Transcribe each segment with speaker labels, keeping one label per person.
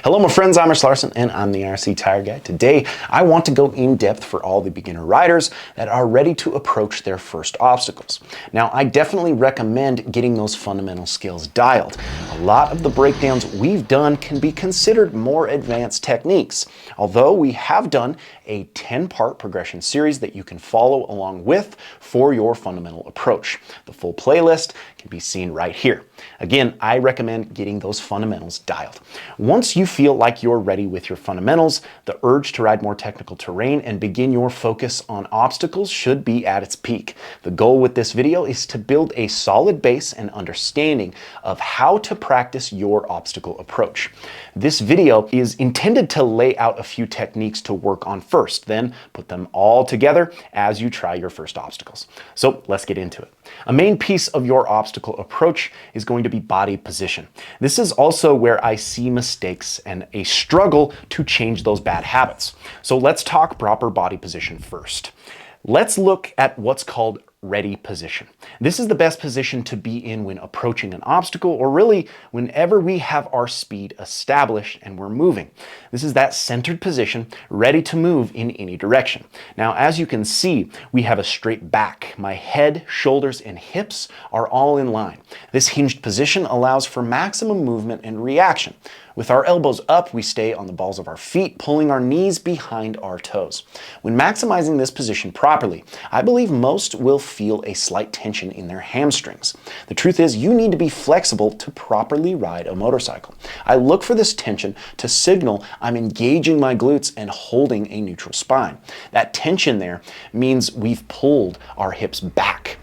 Speaker 1: Hello my friends, I'm Rich Larson and I'm the IRC Tire Guy. Today I want to go in depth for all the beginner riders that are ready to approach their first obstacles. Now I definitely recommend getting those fundamental skills dialed. A lot of the breakdowns we've done can be considered more advanced techniques, although we have done a 10-part progression series that you can follow along with for your fundamental approach. The full playlist can be seen right here. Again, I recommend getting those fundamentals dialed. Once you feel like you're ready with your fundamentals, the urge to ride more technical terrain and begin your focus on obstacles should be at its peak. The goal with this video is to build a solid base and understanding of how to practice your obstacle approach. This video is intended to lay out a few techniques to work on first, then put them all together as you try your first obstacles. So let's get into it. A main piece of your obstacle approach is going to be body position. This is also where I see mistakes and a struggle to change those bad habits. So let's talk proper body position first. Let's look at what's called ready position. This is the best position to be in when approaching an obstacle, or really whenever we have our speed established and we're moving. This is that centered position, ready to move in any direction. Now, as you can see, we have a straight back. My head, shoulders, and hips are all in line. This hinged position allows for maximum movement and reaction. With our elbows up, we stay on the balls of our feet, pulling our knees behind our toes. When maximizing this position properly, I believe most will feel a slight tension in their hamstrings. The truth is, you need to be flexible to properly ride a motorcycle. I look for this tension to signal I'm engaging my glutes and holding a neutral spine. That tension there means we've pulled our hips back.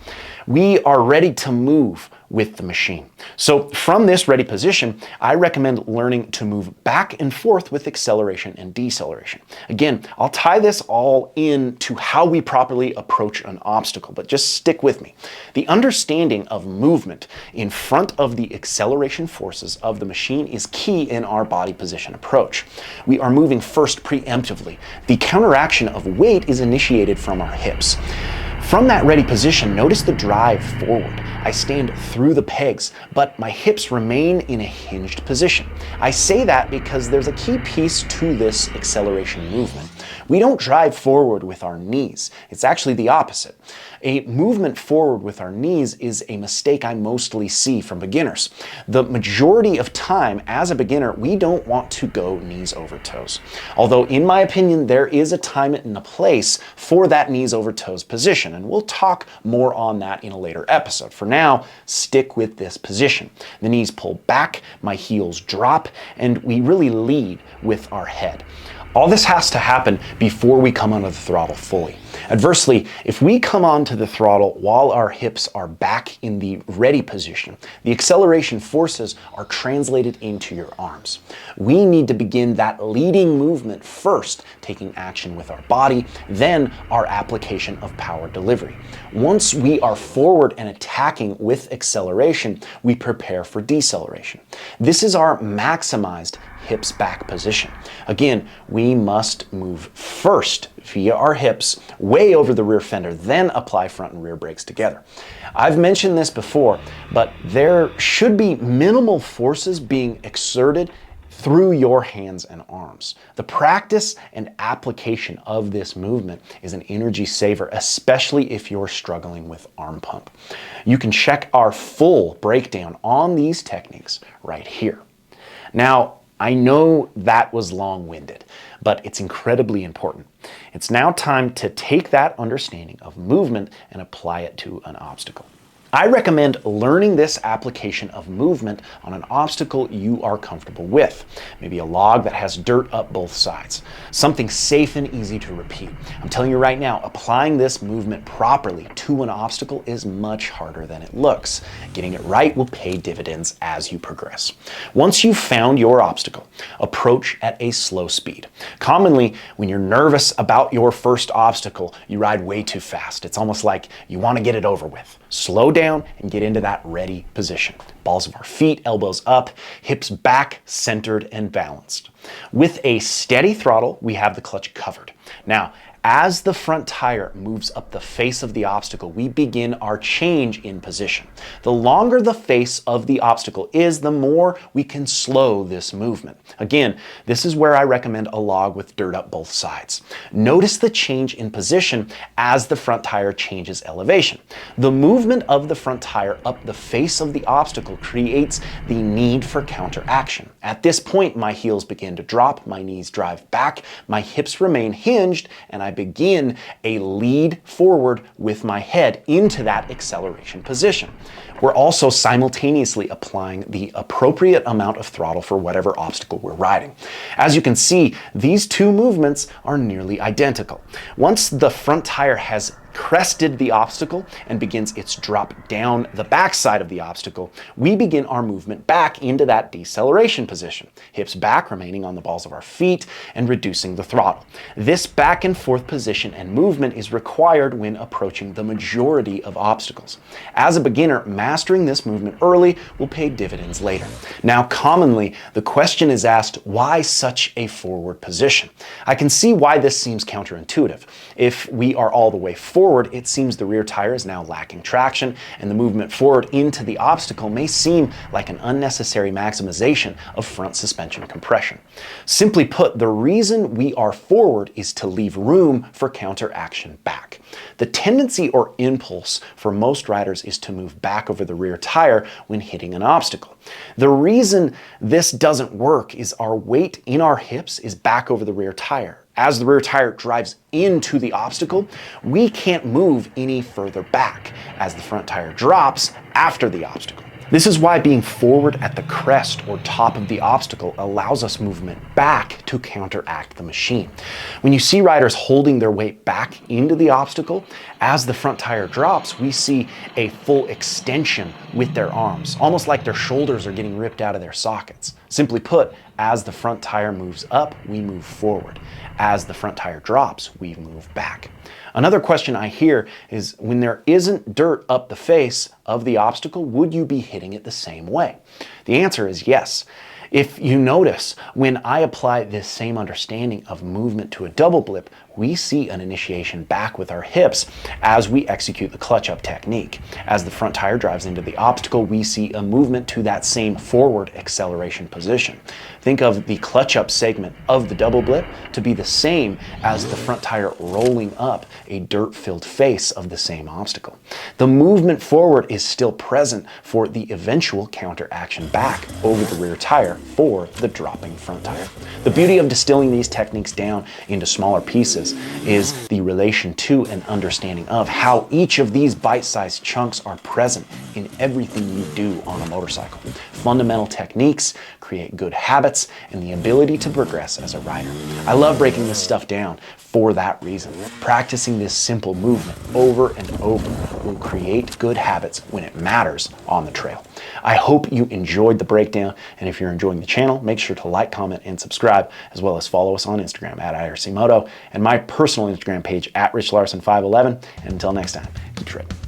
Speaker 1: We are ready to move with the machine. So from this ready position, I recommend learning to move back and forth with acceleration and deceleration. Again, I'll tie this all in to how we properly approach an obstacle, but just stick with me. The understanding of movement in front of the acceleration forces of the machine is key in our body position approach. We are moving first preemptively. The counteraction of weight is initiated from our hips. From that ready position, notice the drive forward. I stand through the pegs, but my hips remain in a hinged position. I say that because there's a key piece to this acceleration movement. We don't drive forward with our knees. It's actually the opposite. A movement forward with our knees is a mistake I mostly see from beginners. The majority of time as a beginner, we don't want to go knees over toes. Although in my opinion, there is a time and a place for that knees over toes position, and we'll talk more on that in a later episode. For now, stick with this position. The knees pull back, my heels drop, and we really lead with our head. All this has to happen before we come onto the throttle fully. Adversely, if we come onto the throttle while our hips are back in the ready position, the acceleration forces are translated into your arms. We need to begin that leading movement first, taking action with our body, then our application of power delivery. Once we are forward and attacking with acceleration, we prepare for deceleration. This is our maximized hips back position. Again, we must move first via our hips way over the rear fender, then apply front and rear brakes together. I've mentioned this before, but there should be minimal forces being exerted through your hands and arms. The practice and application of this movement is an energy saver, especially if you're struggling with arm pump. You can check our full breakdown on these techniques right here. Now, I know that was long-winded, but it's incredibly important. It's now time to take that understanding of movement and apply it to an obstacle. I recommend learning this application of movement on an obstacle you are comfortable with. Maybe a log that has dirt up both sides. Something safe and easy to repeat. I'm telling you right now, applying this movement properly to an obstacle is much harder than it looks. Getting it right will pay dividends as you progress. Once you've found your obstacle, approach at a slow speed. Commonly, when you're nervous about your first obstacle, you ride way too fast. It's almost like you want to get it over with. Slow down and get into that ready position. Balls of our feet, elbows up, hips back, centered and balanced. With a steady throttle, we have the clutch covered. Now, As the front tire moves up the face of the obstacle, we begin our change in position. The longer the face of the obstacle is, the more we can slow this movement. Again, this is where I recommend a log with dirt up both sides. Notice the change in position as the front tire changes elevation. The movement of the front tire up the face of the obstacle creates the need for counteraction. At this point, my heels begin to drop, my knees drive back, my hips remain hinged, and I begin a lead forward with my head into that acceleration position. We're also simultaneously applying the appropriate amount of throttle for whatever obstacle we're riding. As you can see, these two movements are nearly identical. Once the front tire has crested the obstacle and begins its drop down the backside of the obstacle, we begin our movement back into that deceleration position. Hips back, remaining on the balls of our feet and reducing the throttle. This back and forth position and movement is required when approaching the majority of obstacles. As a beginner, mastering this movement early will pay dividends later. Now, commonly, the question is asked, why such a forward position? I can see why this seems counterintuitive. If we are all the way forward, it seems the rear tire is now lacking traction, and the movement forward into the obstacle may seem like an unnecessary maximization of front suspension compression. Simply put, the reason we are forward is to leave room for counteraction back. The tendency or impulse for most riders is to move back over the rear tire when hitting an obstacle. The reason this doesn't work is our weight in our hips is back over the rear tire. As the rear tire drives into the obstacle, we can't move any further back as the front tire drops after the obstacle. This is why being forward at the crest or top of the obstacle allows us movement back to counteract the machine. When you see riders holding their weight back into the obstacle, as the front tire drops, we see a full extension with their arms, almost like their shoulders are getting ripped out of their sockets. Simply put, as the front tire moves up, we move forward. As the front tire drops, we move back. Another question I hear is, when there isn't dirt up the face of the obstacle, would you be hitting it the same way? The answer is yes. If you notice, when I apply this same understanding of movement to a double blip, we see an initiation back with our hips as we execute the clutch up technique. As the front tire drives into the obstacle, we see a movement to that same forward acceleration position. Think of the clutch up segment of the double blip to be the same as the front tire rolling up a dirt-filled face of the same obstacle. The movement forward is still present for the eventual counteraction back over the rear tire for the dropping front tire. The beauty of distilling these techniques down into smaller pieces is the relation to and understanding of how each of these bite-sized chunks are present in everything you do on a motorcycle. Fundamental techniques create good habits and the ability to progress as a rider. I love breaking this stuff down for that reason. Practicing this simple movement over and over will create good habits when it matters on the trail. I hope you enjoyed the breakdown, and if you're enjoying the channel, make sure to like, comment, and subscribe, as well as follow us on Instagram at IRC Moto and my personal Instagram page at RichLarson511. And until next time, keep shredding.